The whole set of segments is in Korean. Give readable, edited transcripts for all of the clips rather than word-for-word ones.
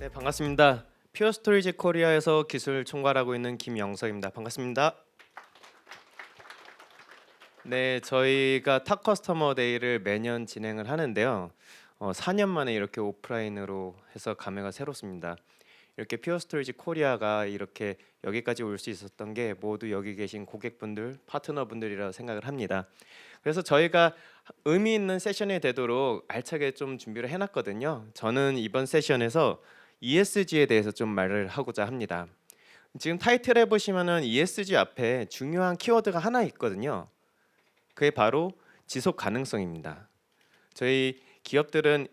네, 반갑습니다. 퓨어 스토리지 코리아에서 기술 총괄하고 있는 김영석입니다. 반갑습니다. 네, 저희가 탑 커스터머 데이를 매년 진행을 하는데요. 4년 만에 이렇게 오프라인으로 해서 감회가 새롭습니다. 이렇게 퓨어 스토리지 코리아가 이렇게 여기까지 올 수 있었던 게 모두 여기 계신 고객분들, 파트너분들이라 생각을 합니다. 그래서 저희가 의미 있는 세션이 되도록 알차게 좀 준비를 해놨거든요. 저는 이번 세션에서 ESG에 대해서 좀 말을 하고자 합니다. 지금 타이틀에 보시면은 ESG 앞에 중요한 키워드가 하나 있거든요. 그게 바로 지속 가능성입니다. 저희 기업들은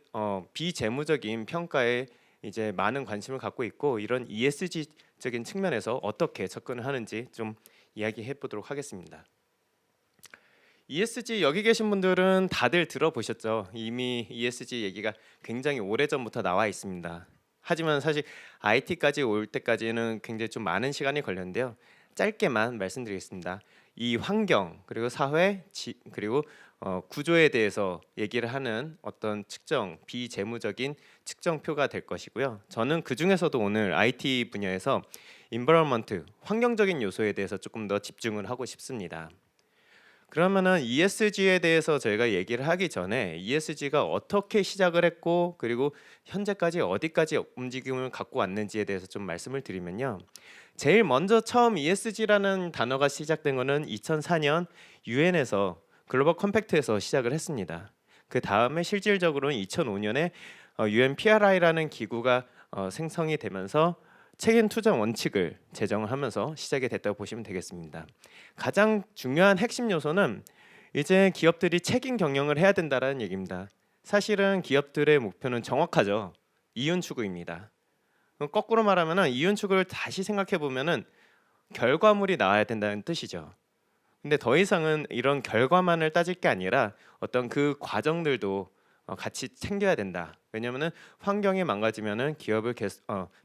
비재무적인 평가에 이제 많은 관심을 갖고 있고 이런 ESG적인 측면에서 어떻게 접근을 하는지 좀 이야기해 보도록 하겠습니다. ESG 여기 계신 분들은 다들 들어보셨죠? 이미 ESG 얘기가 굉장히 오래전부터 나와 있습니다. 하지만 사실 IT까지 올 때까지는 굉장히 좀 많은 시간이 걸렸는데요. 짧게만 말씀드리겠습니다. 이 환경 그리고 사회 그리고 구조에 대해서 얘기를 하는 어떤 측정 비재무적인 측정표가 될 것이고요. 저는 그 중에서도 오늘 IT 분야에서 environment 환경적인 요소에 대해서 조금 더 집중을 하고 싶습니다. 그러면은 ESG에 대해서 저희가 얘기를 하기 전에 ESG가 어떻게 시작을 했고 그리고 현재까지 어디까지 움직임을 갖고 왔는지에 대해서 좀 말씀을 드리면요. 제일 먼저 처음 ESG라는 단어가 시작된 거는 2004년 유엔에서 글로벌 컴팩트에서 시작을 했습니다. 그 다음에 실질적으로는 2005년에 UN PRI라는 기구가 생성이 되면서 책임 투자 원칙을 제정을 하면서 시작이 됐다고 보시면 되겠습니다. 가장 중요한 핵심 요소는 이제 기업들이 책임 경영을 해야 된다라는 얘기입니다. 사실은 기업들의 목표는 정확하죠. 이윤 추구입니다. 거꾸로 말하면은 이윤 추구를 다시 생각해 보면은 결과물이 나와야 된다는 뜻이죠. 근데 더 이상은 이런 결과만을 따질 게 아니라 어떤 그 과정들도 같이 챙겨야 된다. 왜냐하면은 환경이 망가지면은 기업을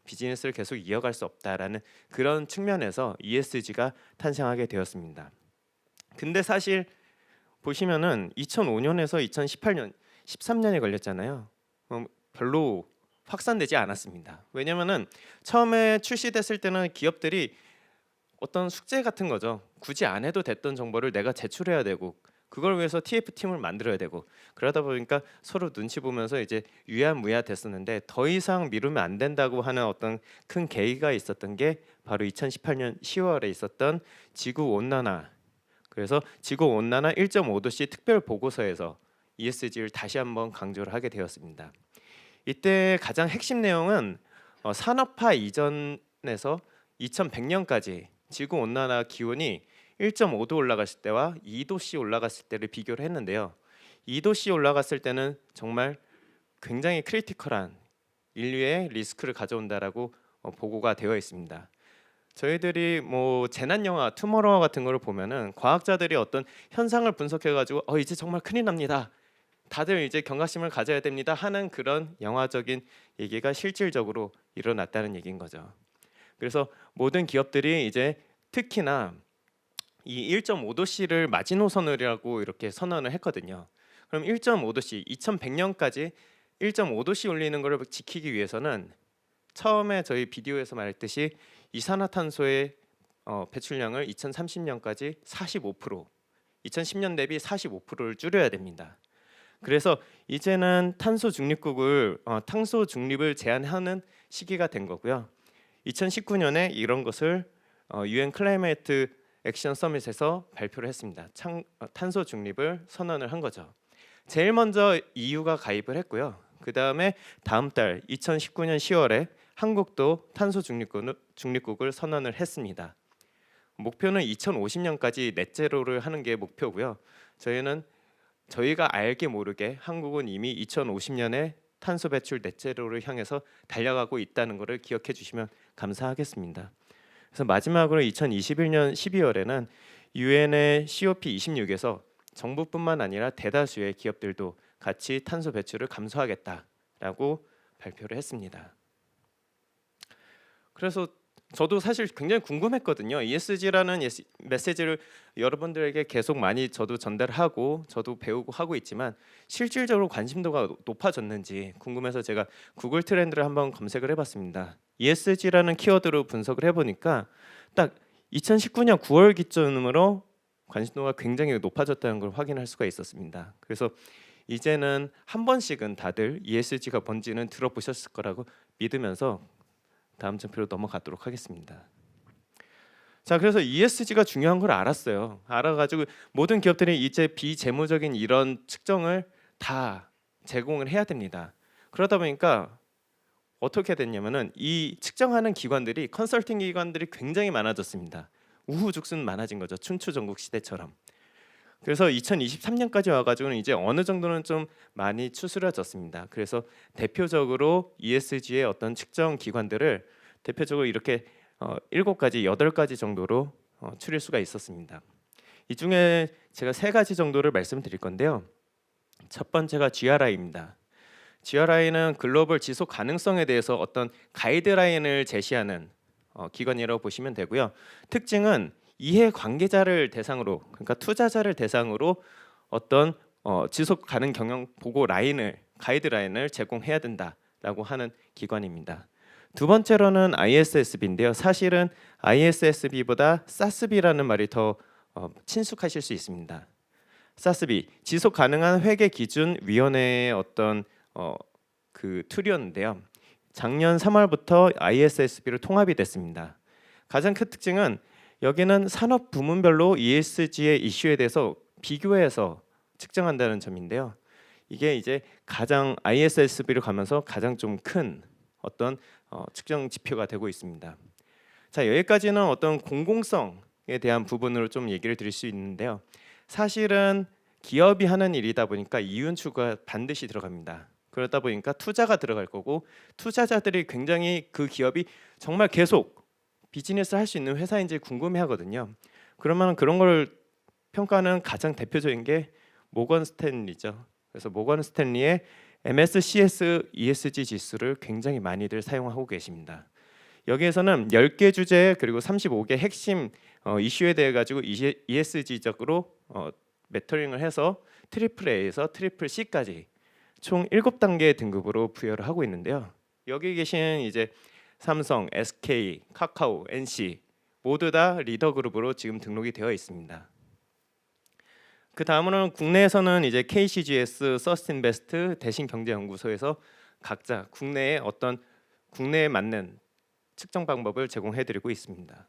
비즈니스를 계속 이어갈 수 없다라는 그런 측면에서 ESG가 탄생하게 되었습니다. 근데 사실 보시면은 2005년에서 2018년, 13년이 걸렸잖아요. 별로 확산되지 않았습니다. 왜냐하면은 처음에 출시됐을 때는 기업들이 어떤 숙제 같은 거죠. 굳이 안 해도 됐던 정보를 내가 제출해야 되고 그걸 위해서 TF팀을 만들어야 되고 그러다 보니까 서로 눈치 보면서 이제 유야무야 됐었는데 더 이상 미루면 안 된다고 하는 어떤 큰 계기가 있었던 게 바로 2018년 10월에 있었던 지구 온난화. 그래서 지구 온난화 1.5도씨 특별 보고서에서 ESG를 다시 한번 강조를 하게 되었습니다. 이때 가장 핵심 내용은 산업화 이전에서 2100년까지 지구 온난화 기온이 1.5도 올라갔을 때와 2도씨 올라갔을 때를 비교를 했는데요. 2도씨 올라갔을 때는 정말 굉장히 크리티컬한 인류의 리스크를 가져온다라고 보고가 되어 있습니다. 저희들이 뭐 재난 영화 투모로우 같은 거를 보면은 과학자들이 어떤 현상을 분석해 가지고 이제 정말 큰일 납니다. 다들 이제 경각심을 가져야 됩니다 하는 그런 영화적인 얘기가 실질적으로 일어났다는 얘기인 거죠. 그래서 모든 기업들이 이제 특히나 이 1.5도씨를 마지노선이라고 이렇게 선언을 했거든요. 그럼 1.5도씨 2100년까지 1.5도씨 올리는 것을 지키기 위해서는 처음에 저희 비디오에서 말했듯이 이산화탄소의 배출량을 2030년까지 45%, 2010년 대비 45%를 줄여야 됩니다. 그래서 이제는 탄소 중립을 제한하는 시기가 된 거고요. 2019년에 이런 것을 UN 클라이메이트 액션 서밋에서 발표를 했습니다. 탄소 중립을 선언을 한 거죠. 제일 먼저 EU가 가입을 했고요. 그 다음에 다음 달 2019년 10월에 한국도 탄소 중립국을 선언을 했습니다. 목표는 2050년까지 넷제로를 하는 게 목표고요. 저희가 알게 모르게 한국은 이미 2050년에 탄소 배출 넷제로를 향해서 달려가고 있다는 것을 기억해 주시면 감사하겠습니다. 그래서 마지막으로 2021년 12월에는 유엔의 COP26에서 정부뿐만 아니라 대다수의 기업들도 같이 탄소 배출을 감소하겠다라고 발표를 했습니다. 그래서 저도 사실 굉장히 궁금했거든요. ESG라는 메시지를 여러분들에게 계속 많이 저도 전달하고 저도 배우고 하고 있지만 실질적으로 관심도가 높아졌는지 궁금해서 제가 구글 트렌드를 한번 검색을 해봤습니다. ESG라는 키워드로 분석을 해보니까 딱 2019년 9월 기준으로 관심도가 굉장히 높아졌다는 걸 확인할 수가 있었습니다. 그래서 이제는 한 번씩은 다들 ESG가 뭔지는 들어보셨을 거라고 믿으면서 다음 점표로 넘어가도록 하겠습니다. 자, 그래서 ESG가 중요한 걸 알았어요. 알아가지고 모든 기업들이 이제 비재무적인 이런 측정을 다 제공을 해야 됩니다. 그러다 보니까 어떻게 됐냐면은 이 측정하는 기관들이 컨설팅 기관들이 굉장히 많아졌습니다. 우후죽순 많아진 거죠. 춘추전국 시대처럼. 그래서 2023년까지 와가지고는 이제 어느 정도는 좀 많이 추스려졌습니다. 그래서 대표적으로 ESG의 어떤 측정 기관들을 대표적으로 이렇게 7가지, 8가지 정도로 추릴 수가 있었습니다. 이 중에 제가 3가지 정도를 말씀드릴 건데요. 첫 번째가 GRI입니다. GRI는 글로벌 지속 가능성에 대해서 어떤 가이드라인을 제시하는 기관이라고 보시면 되고요. 특징은 이해 관계자를 대상으로, 그러니까 투자자를 대상으로 어떤 지속 가능 경영 보고 라인을, 가이드라인을 제공해야 된다라고 하는 기관입니다. 두 번째로는 ISSB인데요. 사실은 ISSB보다 SASB라는 말이 더 친숙하실 수 있습니다. SASB, 지속 가능한 회계 기준 위원회의 어떤 그 툴이었는데요. 작년 3월부터 ISSB로 통합이 됐습니다. 가장 큰 특징은 여기는 산업 부문별로 ESG의 이슈에 대해서 비교해서 측정한다는 점인데요. 이게 이제 가장 ISSB로 가면서 가장 좀 큰 어떤 측정 지표가 되고 있습니다. 자, 여기까지는 어떤 공공성에 대한 부분으로 좀 얘기를 드릴 수 있는데요. 사실은 기업이 하는 일이다 보니까 이윤추가 반드시 들어갑니다. 그러다 보니까 투자가 들어갈 거고 투자자들이 굉장히 그 기업이 정말 계속 비즈니스를 할 수 있는 회사인지 궁금해하거든요. 그러면 그런 걸 평가하는 가장 대표적인 게 모건 스탠리죠. 그래서 모건 스탠리의 MSCS ESG 지수를 굉장히 많이들 사용하고 계십니다. 여기에서는 10개 주제 그리고 35개 핵심 이슈에 대해 가지고 ESG적으로 메터링을 해서 트리플 A에서 트리플 C까지 총 7단계 등급으로 부여를 하고 있는데요. 여기 계신 이제 삼성, SK, 카카오, NC 모두 다 리더 그룹으로 지금 등록이 되어 있습니다. 그 다음으로는 국내에서는 이제 KCGS, 서스틴베스트, 대신경제연구소에서 각자 국내에 어떤 국내에 맞는 측정 방법을 제공해드리고 있습니다.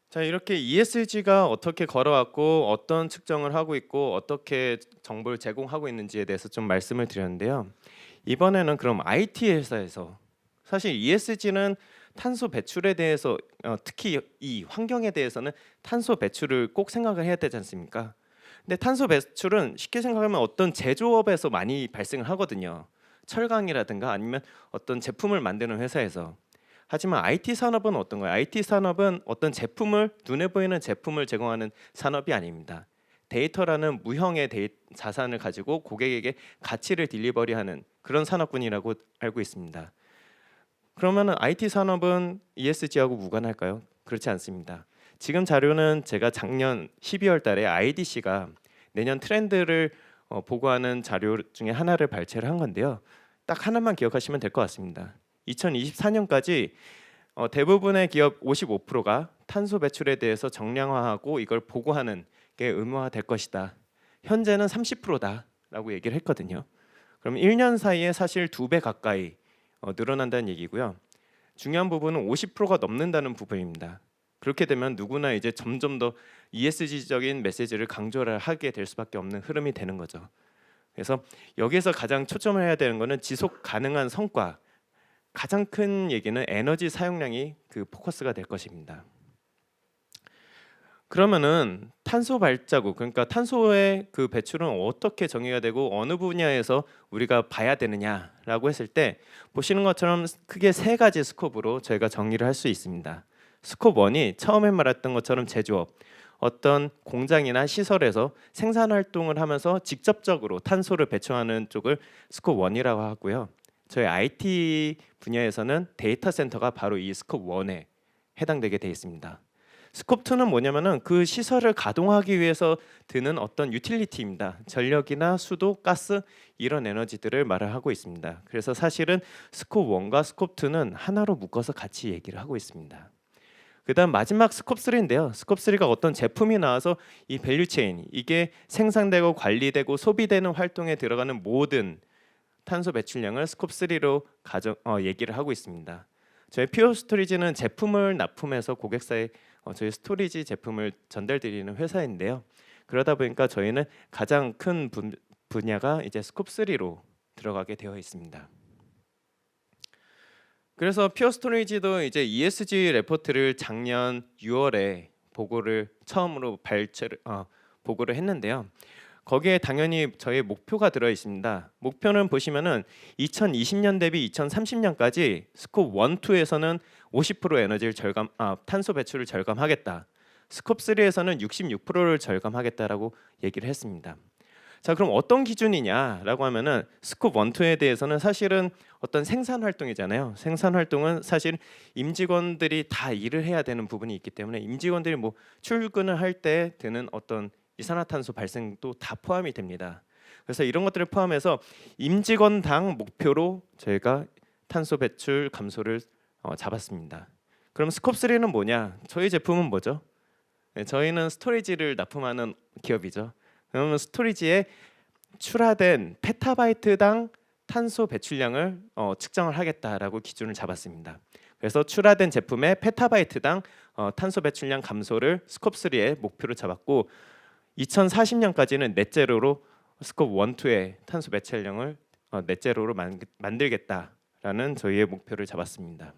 자, 이렇게 ESG가 어떻게 걸어왔고 어떤 측정을 하고 있고 어떻게 정보를 제공하고 있는지에 대해서 좀 말씀을 드렸는데요. 이번에는 그럼 IT 회사에서 사실 ESG는 탄소 배출에 대해서 특히 이 환경에 대해서는 탄소 배출을 꼭 생각을 해야 되지 않습니까? 근데 탄소 배출은 쉽게 생각하면 어떤 제조업에서 많이 발생을 하거든요. 철강이라든가 아니면 어떤 제품을 만드는 회사에서. 하지만 IT 산업은 어떤 거예요? IT 산업은 어떤 제품을 눈에 보이는 제품을 제공하는 산업이 아닙니다. 데이터라는 무형의 자산을 가지고 고객에게 가치를 딜리버리하는 그런 산업군이라고 알고 있습니다. 그러면 IT 산업은 ESG하고 무관할까요? 그렇지 않습니다. 지금 자료는 제가 작년 12월 달에 IDC가 내년 트렌드를 보고하는 자료 중에 하나를 발췌를 한 건데요. 딱 하나만 기억하시면 될 것 같습니다. 2024년까지 대부분의 기업 55%가 탄소 배출에 대해서 정량화하고 이걸 보고하는 게 의무화될 것이다. 현재는 30%다라고 얘기를 했거든요. 그럼 1년 사이에 사실 2배 가까이 늘어난다는 얘기고요. 중요한 부분은 50%가 넘는다는 부분입니다. 그렇게 되면 누구나 이제 점점 더 ESG적인 메시지를 강조를 하게 될 수밖에 없는 흐름이 되는 거죠. 그래서 여기에서 가장 초점을 해야 되는 거는 지속 가능한 성과. 가장 큰 얘기는 에너지 사용량이 그 포커스가 될 것입니다. 그러면은 탄소 발자국, 그러니까 탄소의 그 배출은 어떻게 정의가 되고 어느 분야에서 우리가 봐야 되느냐라고 했을 때 보시는 것처럼 크게 3가지 스콥으로 저희가 정의를 할 수 있습니다. 스콥 1이 처음에 말했던 것처럼 제조업, 어떤 공장이나 시설에서 생산 활동을 하면서 직접적으로 탄소를 배출하는 쪽을 스콥 1이라고 하고요. 저희 IT 분야에서는 데이터 센터가 바로 이 스콥 1에 해당되게 되어 있습니다. 스콥 2는 뭐냐면은 그 시설을 가동하기 위해서 드는 어떤 유틸리티입니다. 전력이나 수도, 가스 이런 에너지들을 말을 하고 있습니다. 그래서 사실은 스콥 1과 스콥 2는 하나로 묶어서 같이 얘기를 하고 있습니다. 그다음 마지막 스콥 3인데요. 스콥 3가 어떤 제품이 나와서 이 밸류 체인 이게 생산되고 관리되고 소비되는 활동에 들어가는 모든 탄소 배출량을 스콥 3로 얘기를 하고 있습니다. 저희 퓨어 스토리지는 제품을 납품해서 고객사에 저희 스토리지 제품을 전달드리는 회사인데요. 그러다 보니까 저희는 가장 큰 분야가 이제 스콥 3로 들어가게 되어 있습니다. 그래서 퓨어 스토리지도 이제 ESG 레포트를 작년 6월에 처음으로 보고를 했는데요. 거기에 당연히 저희 목표가 들어 있습니다. 목표는 보시면은 2020년 대비 2030년까지 스콥 1, 2에서는 50% 탄소 배출을 절감하겠다. 스콥 3에서는 66%를 절감하겠다라고 얘기를 했습니다. 자, 그럼 어떤 기준이냐라고 하면은 스콥 1, 2에 대해서는 사실은 어떤 생산 활동이잖아요. 생산 활동은 사실 임직원들이 다 일을 해야 되는 부분이 있기 때문에 임직원들이 뭐 출근을 할 때 드는 어떤 이산화탄소 발생도 다 포함이 됩니다. 그래서 이런 것들을 포함해서 임직원당 목표로 저희가 탄소 배출 감소를 잡았습니다. 그럼 스콥 3는 뭐냐? 저희 제품은 뭐죠? 네, 저희는 스토리지를 납품하는 기업이죠. 그러면 스토리지에 출하된 페타바이트당 탄소 배출량을 측정을 하겠다라고 기준을 잡았습니다. 그래서 출하된 제품의 페타바이트당 탄소 배출량 감소를 스콥 3의 목표로 잡았고 2040년까지는 넷제로로 스콥 1, 2의 탄소 배출량을 넷제로로 만들겠다라는 저희의 목표를 잡았습니다.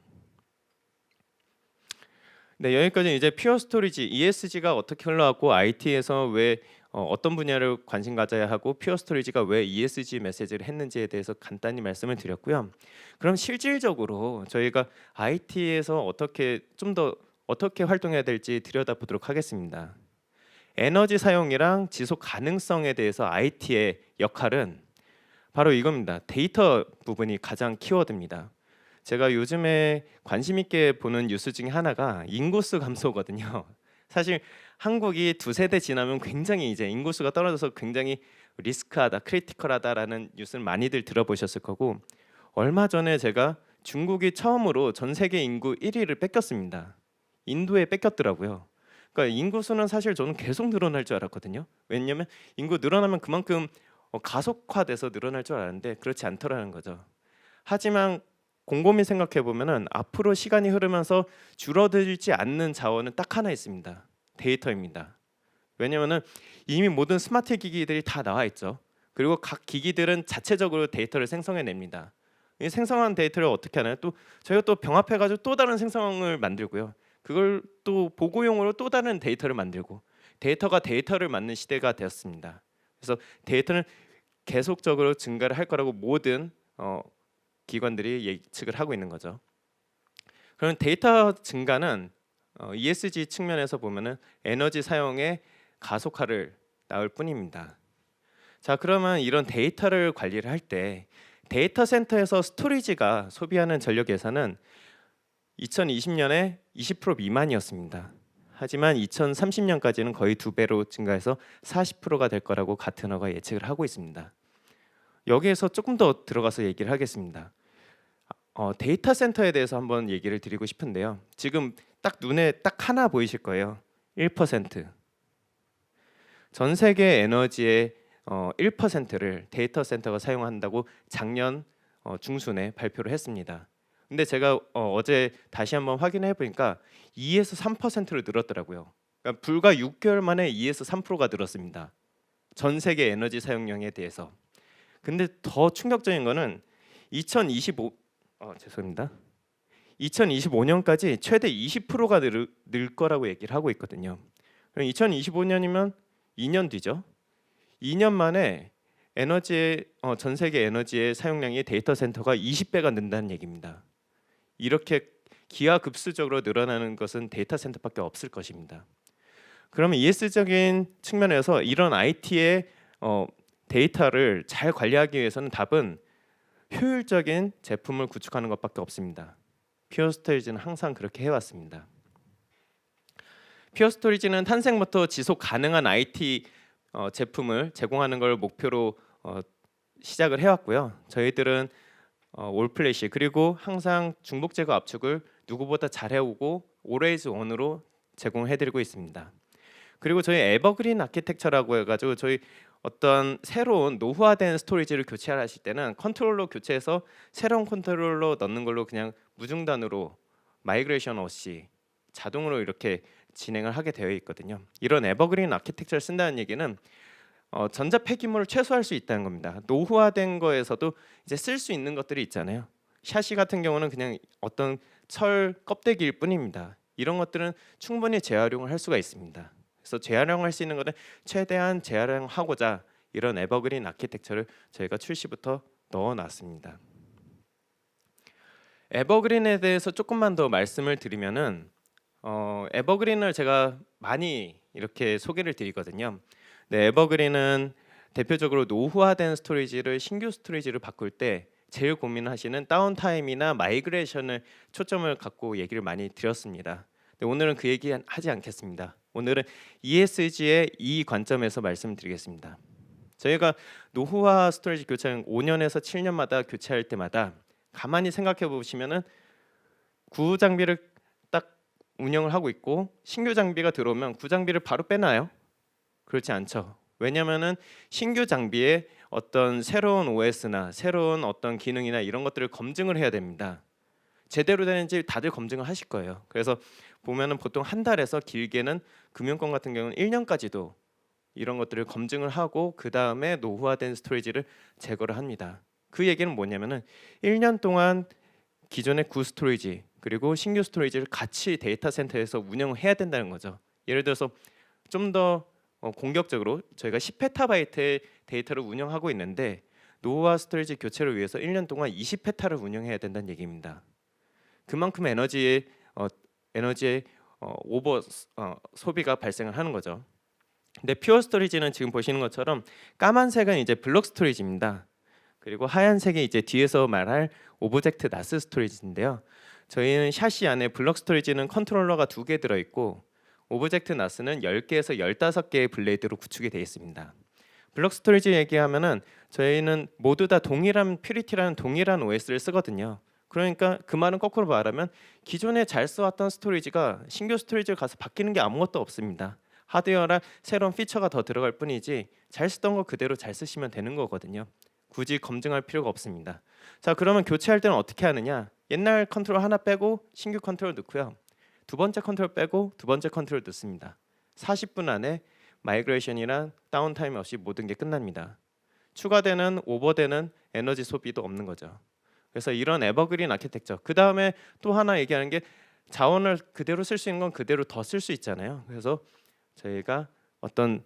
네, 여기까지 이제 퓨어 스토리지 ESG가 어떻게 흘러왔고 IT에서 왜 어떤 분야를 관심 가져야 하고 퓨어 스토리지가 왜 ESG 메시지를 했는지에 대해서 간단히 말씀을 드렸고요. 그럼 실질적으로 저희가 IT에서 어떻게 활동해야 될지 들여다보도록 하겠습니다. 에너지 사용이랑 지속 가능성에 대해서 IT의 역할은 바로 이겁니다. 데이터 부분이 가장 키워드입니다. 제가 요즘에 관심 있게 보는 뉴스 중에 하나가 인구수 감소거든요. 사실 한국이 2세대 지나면 굉장히 이제 인구수가 떨어져서 굉장히 리스크하다, 크리티컬하다라는 뉴스를 많이들 들어보셨을 거고 얼마 전에 제가 중국이 처음으로 전 세계 인구 1위를 뺏겼습니다. 인도에 뺏겼더라고요. 그러니까 인구수는 사실 저는 계속 늘어날 줄 알았거든요. 왜냐하면 인구 늘어나면 그만큼 가속화돼서 늘어날 줄 알았는데 그렇지 않더라는 거죠. 하지만 곰곰이 생각해 보면은 앞으로 시간이 흐르면서 줄어들지 않는 자원은 딱 하나 있습니다. 데이터입니다. 왜냐하면은 이미 모든 스마트 기기들이 다 나와 있죠. 그리고 각 기기들은 자체적으로 데이터를 생성해냅니다. 이 생성한 데이터를 어떻게 하나요? 또 저희가 또 병합해가지고 또 다른 생성을 만들고요. 그걸 또 보고용으로 또 다른 데이터를 만들고 데이터가 데이터를 만든 시대가 되었습니다. 그래서 데이터는 계속적으로 증가를 할 거라고 모든 기관들이 예측을 하고 있는 거죠. 그럼 데이터 증가는 ESG 측면에서 보면은 에너지 사용의 가속화를 낳을 뿐입니다. 자, 그러면 이런 데이터를 관리를 할 때 데이터 센터에서 스토리지가 소비하는 전력 예산은 2020년에 20% 미만이었습니다. 하지만 2030년까지는 거의 2배로 증가해서 40%가 될 거라고 가트너가 예측을 하고 있습니다. 여기에서 조금 더 들어가서 얘기를 하겠습니다. 데이터 센터에 대해서 한번 얘기를 드리고 싶은데요. 지금 딱 눈에 딱 하나 보이실 거예요. 1%. 전 세계 에너지의 1%를 데이터 센터가 사용한다고 작년 중순에 발표를 했습니다. 근데 제가 어제 다시 한번 확인해 보니까 2에서 3%로 늘었더라고요. 그러니까 불과 6개월 만에 2에서 3%가 늘었습니다. 전 세계 에너지 사용량에 대해서. 근데 더 충격적인 거는 2025년까지 최대 20%가 늘 거라고 얘기를 하고 있거든요. 그럼 2025년이면 2년 뒤죠. 2년 만에 전 세계 에너지의 사용량이 데이터 센터가 20배가 는다는 얘기입니다. 이렇게 기하급수적으로 늘어나는 것은 데이터 센터밖에 없을 것입니다. 그러면 ES적인 측면에서 이런 IT의 데이터를 잘 관리하기 위해서는 답은 효율적인 제품을 구축하는 것밖에 없습니다. 퓨어 스토리지는 항상 그렇게 해왔습니다. 퓨어 스토리지는 탄생부터 지속 가능한 IT 제품을 제공하는 걸 목표로 시작을 해왔고요. 저희들은 올플래시 그리고 항상 중복 제거 압축을 누구보다 잘해오고 Always On으로 제공해드리고 있습니다. 그리고 저희 에버그린 아키텍처라고 해가지고 저희 어떤 새로운 노후화된 스토리지를 교체하실 때는 컨트롤러 교체해서 새로운 컨트롤러 넣는 걸로 그냥 무중단으로 마이그레이션 없이 자동으로 이렇게 진행을 하게 되어 있거든요. 이런 에버그린 아키텍처를 쓴다는 얘기는 전자 폐기물을 최소화할 수 있다는 겁니다. 노후화된 거에서도 이제 쓸 수 있는 것들이 있잖아요. 샤시 같은 경우는 그냥 어떤 철 껍데기일 뿐입니다. 이런 것들은 충분히 재활용을 할 수가 있습니다. 그래서 재활용할 수 있는 것은 최대한 재활용하고자 이런 에버그린 아키텍처를 저희가 출시부터 넣어놨습니다. 에버그린에 대해서 조금만 더 말씀을 드리면은 에버그린을 제가 많이 이렇게 소개를 드리거든요. 네, 에버그린은 대표적으로 노후화된 스토리지를 신규 스토리지를 바꿀 때 제일 고민하시는 다운타임이나 마이그레이션을 초점을 갖고 얘기를 많이 드렸습니다. 오늘은 그 얘기 하지 않겠습니다. 오늘은 ESG의 이 관점에서 말씀드리겠습니다. 저희가 노후화 스토리지 교체는 5년에서 7년마다 교체할 때마다 가만히 생각해 보시면은 구후 장비를 딱 운영을 하고 있고 신규 장비가 들어오면 구 장비를 바로 빼나요? 그렇지 않죠. 왜냐하면은 신규 장비에 어떤 새로운 OS나 새로운 어떤 기능이나 이런 것들을 검증을 해야 됩니다. 제대로 되는지 다들 검증을 하실 거예요. 그래서 보면은 보통 한 달에서 길게는 금융권 같은 경우는 1년까지도 이런 것들을 검증을 하고 그 다음에 노후화된 스토리지를 제거를 합니다. 그 얘기는 뭐냐면은 1년 동안 기존의 구 스토리지 그리고 신규 스토리지를 같이 데이터 센터에서 운영을 해야 된다는 거죠. 예를 들어서 좀 더 공격적으로 저희가 10페타바이트의 데이터를 운영하고 있는데 노후화 스토리지 교체를 위해서 1년 동안 20페타를 운영해야 된다는 얘기입니다. 그만큼 에너지의 오버 소비가 발생을 하는 거죠. 근데 퓨어 스토리지는 지금 보시는 것처럼 까만색은 이제 블록 스토리지입니다. 그리고 하얀색이 이제 뒤에서 말할 오브젝트 나스 스토리지인데요. 저희는 샤시 안에 블록 스토리지는 컨트롤러가 2개 들어 있고 오브젝트 나스는 10개에서 15개의 블레이드로 구축이 되어 있습니다. 블록 스토리지 얘기하면은 저희는 모두 다 동일한 퓨리티라는 동일한 OS를 쓰거든요. 그러니까 그 말은 거꾸로 말하면 기존에 잘 써왔던 스토리지가 신규 스토리지를 가서 바뀌는 게 아무것도 없습니다. 하드웨어랑 새로운 피처가 더 들어갈 뿐이지 잘 쓰던 거 그대로 잘 쓰시면 되는 거거든요. 굳이 검증할 필요가 없습니다. 자, 그러면 교체할 때는 어떻게 하느냐? 옛날 컨트롤 하나 빼고 신규 컨트롤 넣고요. 두 번째 컨트롤 빼고 두 번째 컨트롤 넣습니다. 40분 안에 마이그레이션이랑 다운타임 없이 모든 게 끝납니다. 추가되는 오버되는 에너지 소비도 없는 거죠. 그래서 이런 에버그린 아키텍처. 그 다음에 또 하나 얘기하는 게 자원을 그대로 쓸 수 있는 건 그대로 더 쓸 수 있잖아요. 그래서 저희가 어떤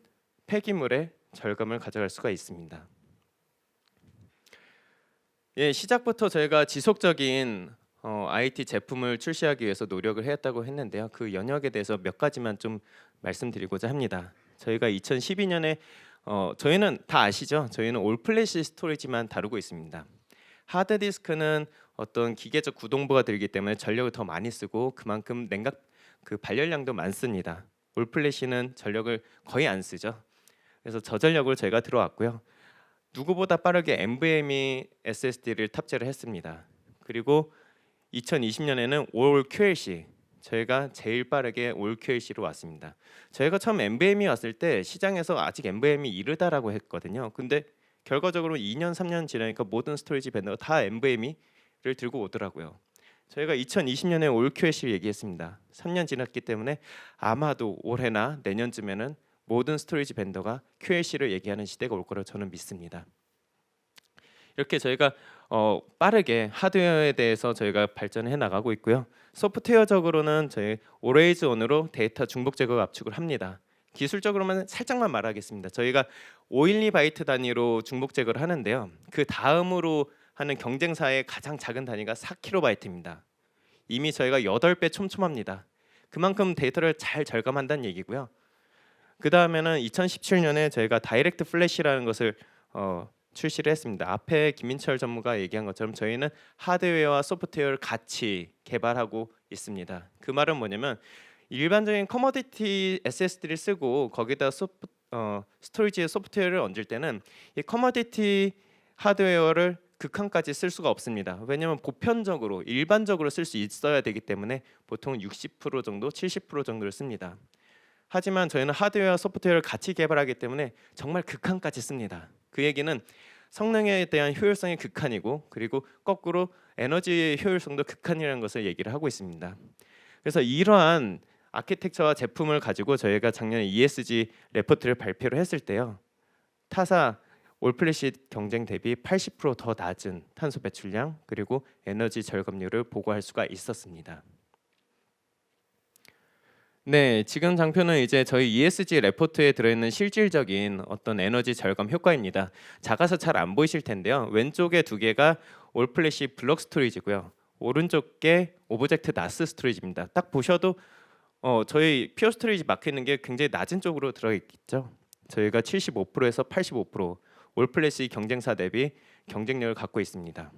폐기물의 절감을 가져갈 수가 있습니다. 예, 시작부터 저희가 지속적인 IT 제품을 출시하기 위해서 노력을 했다고 했는데요. 그 영역에 대해서 몇 가지만 좀 말씀드리고자 합니다. 저희가 2012년에 저희는 다 아시죠? 저희는 올플래시 스토리지만 다루고 있습니다. 하드디스크는 어떤 기계적 구동부가 들기 때문에 전력을 더 많이 쓰고 그만큼 냉각 그 발열량도 많습니다. 올플래시는 전력을 거의 안 쓰죠. 그래서 저전력을 저희가 들어왔고요. 누구보다 빠르게 NVMe SSD를 탑재를 했습니다. 그리고 2020년에는 올 QLC 저희가 제일 빠르게 올 QLC로 왔습니다. 저희가 처음 NVMe 왔을 때 시장에서 아직 NVMe 이르다라고 했거든요. 근데 결과적으로 2년 3년 지나니까 모든 스토리지 벤더가 다 NVMe를 들고 오더라고요. 저희가 2020년에 올 QLC 얘기했습니다. 3년 지났기 때문에 아마도 올해나 내년쯤에는 모든 스토리지 벤더가 QLC를 얘기하는 시대가 올 거라고 저는 믿습니다. 이렇게 저희가 빠르게 하드웨어에 대해서 저희가 발전해 나가고 있고요. 소프트웨어적으로는 저희 Always On으로 데이터 중복 제거 압축을 합니다. 기술적으로만 살짝만 말하겠습니다. 저희가 512바이트 단위로 중복 제거를 하는데요. 그 다음으로 하는 경쟁사의 가장 작은 단위가 4kb입니다. 이미 저희가 8배 촘촘합니다. 그만큼 데이터를 잘 절감한다는 얘기고요. 그 다음에는 2017년에 저희가 다이렉트 플래시라는 것을 출시를 했습니다. 앞에 김민철 전무가 얘기한 것처럼 저희는 하드웨어와 소프트웨어를 같이 개발하고 있습니다. 그 말은 뭐냐면 일반적인 커머디티 SSD를 쓰고 거기다 스토리지에 소프트웨어를 얹을 때는 이 커머디티 하드웨어를 극한까지 쓸 수가 없습니다. 왜냐하면 보편적으로 일반적으로 쓸 수 있어야 되기 때문에 보통 60% 정도, 70% 정도를 씁니다. 하지만 저희는 하드웨어와 소프트웨어를 같이 개발하기 때문에 정말 극한까지 씁니다. 그 얘기는 성능에 대한 효율성이 극한이고 그리고 거꾸로 에너지의 효율성도 극한이라는 것을 얘기를 하고 있습니다. 그래서 이러한 아키텍처와 제품을 가지고 저희가 작년에 ESG 레포트를 발표를 했을 때요. 타사 올플래시 경쟁 대비 80%더 낮은 탄소 배출량 그리고 에너지 절감률을 보고할 수가 있었습니다. 네, 지금 장표는 이제 저희 ESG 레포트에 들어있는 실질적인 어떤 에너지 절감 효과입니다. 작아서 잘 안 보이실 텐데요. 왼쪽에 두 개가 올플래시 블록 스토리지고요. 오른쪽 게 오브젝트 나스 스토리지입니다. 딱 보셔도 저희 퓨어 스토리지 막혀 있는 게 굉장히 낮은 쪽으로 들어있죠. 저희가 75%에서 85% 올플래시 경쟁사 대비 경쟁력을 갖고 있습니다.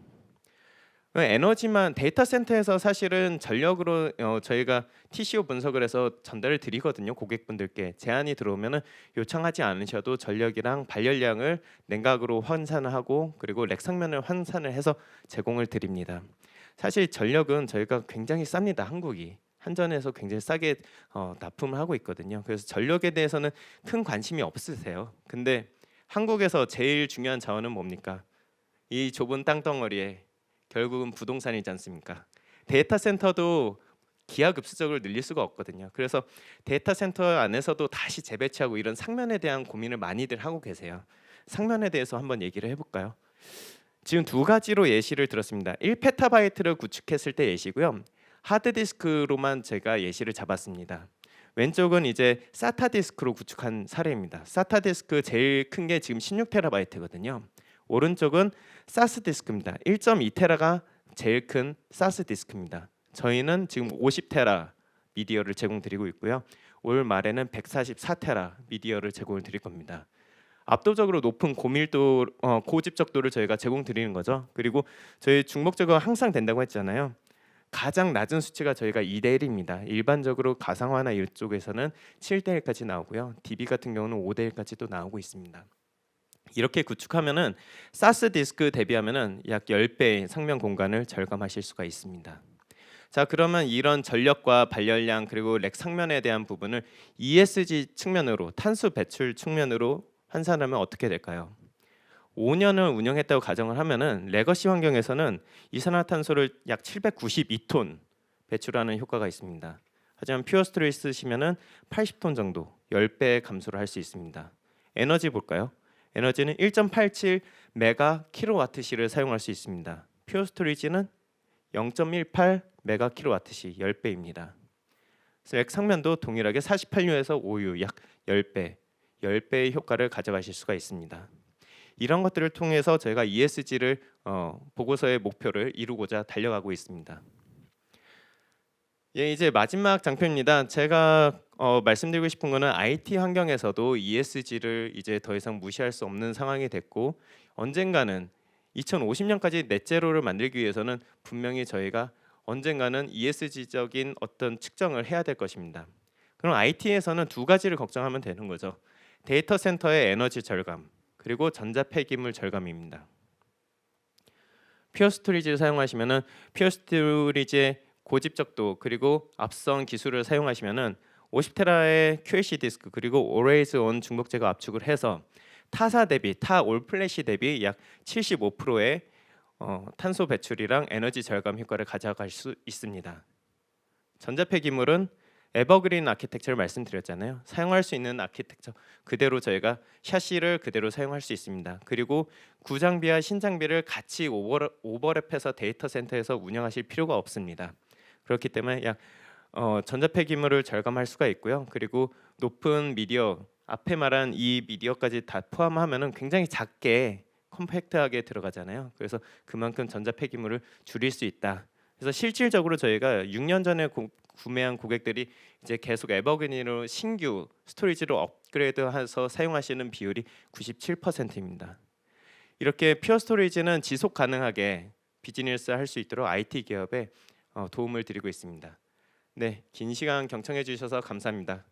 에너지만 데이터 센터에서 사실은 전력으로 저희가 TCO 분석을 해서 전달을 드리거든요. 고객분들께 제한이 들어오면은 요청하지 않으셔도 전력이랑 발열량을 냉각으로 환산을 하고 그리고 렉 상면을 환산을 해서 제공을 드립니다. 사실 전력은 저희가 굉장히 쌉니다. 한국이 한전에서 굉장히 싸게 납품을 하고 있거든요. 그래서 전력에 대해서는 큰 관심이 없으세요. 근데 한국에서 제일 중요한 자원은 뭡니까? 이 좁은 땅덩어리에 결국은 부동산이지 않습니까? 데이터 센터도 기하급수적으로 늘릴 수가 없거든요. 그래서 데이터 센터 안에서도 다시 재배치하고 이런 상면에 대한 고민을 많이들 하고 계세요. 상면에 대해서 한번 얘기를 해볼까요? 지금 두 가지로 예시를 들었습니다. 1페타바이트를 구축했을 때 예시고요. 하드디스크로만 제가 예시를 잡았습니다. 왼쪽은 이제 사타 디스크로 구축한 사례입니다. 사타 디스크 제일 큰 게 지금 16테라바이트거든요. 오른쪽은 사스 디스크입니다. 1.2테라가 제일 큰 사스 디스크입니다. 저희는 지금 50테라 미디어를 제공드리고 있고요. 올 말에는 144테라 미디어를 제공을 드릴 겁니다. 압도적으로 높은 고밀도, 고집적도를 저희가 제공드리는 거죠. 그리고 저희 중복제거가 항상 된다고 했잖아요. 가장 낮은 수치가 저희가 2대1입니다. 일반적으로 가상화나 이쪽에서는 7대1까지 나오고요. DB 같은 경우는 5대1까지도 나오고 있습니다. 이렇게 구축하면은 사스 디스크 대비하면은 약 10배의 상면 공간을 절감하실 수가 있습니다. 자, 그러면 이런 전력과 발열량 그리고 렉 상면에 대한 부분을 ESG 측면으로 탄소 배출 측면으로 환산하면 어떻게 될까요? 5년을 운영했다고 가정을 하면은 레거시 환경에서는 이산화탄소를 약 792톤 배출하는 효과가 있습니다. 하지만 퓨어 스토리를 쓰시면은 80톤 정도 10배 감소를 할 수 있습니다. 에너지 볼까요? 에너지는 1.87 메가 킬로와트시를 사용할 수 있습니다. 퓨어 스토리지는 0.18 메가 킬로와트시 10배입니다. 렉 상면도 동일하게 48유에서 5유 약 10배의 효과를 가져가실 수가 있습니다. 이런 것들을 통해서 저희가 ESG를 보고서의 목표를 이루고자 달려가고 있습니다. 예, 이제 마지막 장표입니다. 제가 말씀드리고 싶은 거는 IT 환경에서도 ESG를 이제 더 이상 무시할 수 없는 상황이 됐고 언젠가는 2050년까지 넷제로를 만들기 위해서는 분명히 저희가 언젠가는 ESG적인 어떤 측정을 해야 될 것입니다. 그럼 IT에서는 두 가지를 걱정하면 되는 거죠. 데이터 센터의 에너지 절감 그리고 전자 폐기물 절감입니다. 퓨어 스토리지를 사용하시면은 퓨어 스토리지의 고집적도 그리고 앞선 기술을 사용하시면은 50테라의 QLC 디스크 그리고 Always On 중복 제거 압축을 해서 타사 대비 올 플래시 대비 약 75%의 탄소 배출이랑 에너지 절감 효과를 가져갈 수 있습니다. 전자 폐기물은 에버그린 아키텍처를 말씀드렸잖아요. 사용할 수 있는 아키텍처 그대로 저희가 샤시를 그대로 사용할 수 있습니다. 그리고 구장비와 신장비를 같이 오버랩해서 데이터 센터에서 운영하실 필요가 없습니다. 그렇기 때문에 약 전자 폐기물을 절감할 수가 있고요. 그리고 높은 미디어 앞에 말한 이 미디어까지 다 포함하면은 굉장히 작게 컴팩트하게 들어가잖아요. 그래서 그만큼 전자 폐기물을 줄일 수 있다. 그래서 실질적으로 저희가 6년 전에 구매한 고객들이 이제 계속 에버그린으로 신규 스토리지로 업그레이드해서 사용하시는 비율이 97%입니다. 이렇게 퓨어 스토리지는 지속 가능하게 비즈니스 할 수 있도록 IT 기업에 도움을 드리고 있습니다. 네, 긴 시간 경청해 주셔서 감사합니다.